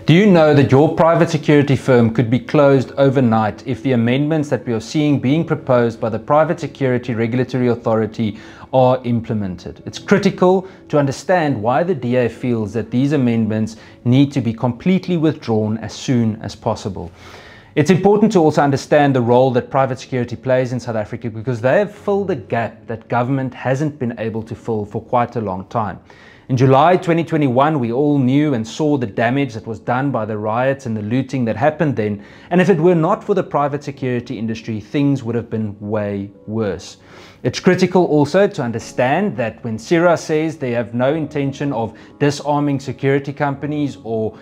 Do you know that your private security firm could be closed overnight if the amendments that we are seeing being proposed by the Private Security Regulatory Authority are implemented? It's critical to understand why the DA feels that these amendments need to be completely withdrawn as soon as possible. It's important to also understand the role that private security plays in South Africa, because they have filled a gap that government hasn't been able to fill for quite a long time. In July 2021, we all knew and saw the damage that was done by the riots and the looting that happened then. And if it were not for the private security industry, things would have been way worse. It's critical also to understand that when CIRA says they have no intention of disarming security companies or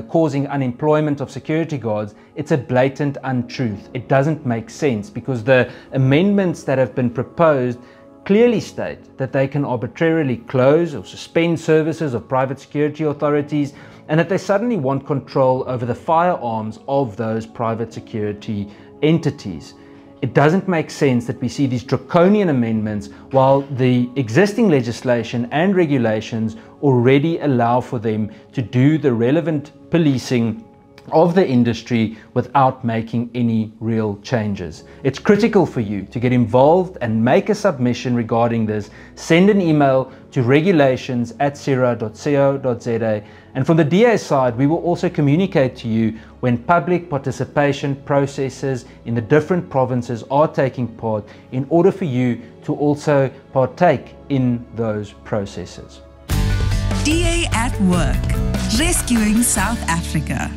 causing unemployment of security guards, it's a blatant untruth. It doesn't make sense, because the amendments that have been proposed clearly state that they can arbitrarily close or suspend services of private security authorities, and that they suddenly want control over the firearms of those private security entities. It doesn't make sense that we see these draconian amendments while the existing legislation and regulations already allow for them to do the relevant policing of the industry without making any real changes. It's critical for you to get involved and make a submission regarding this. Send an email to regulations@cira.co.za, and from the DA side, we will also communicate to you when public participation processes in the different provinces are taking part, in order for you to also partake in those processes. DA at Work, rescuing South Africa.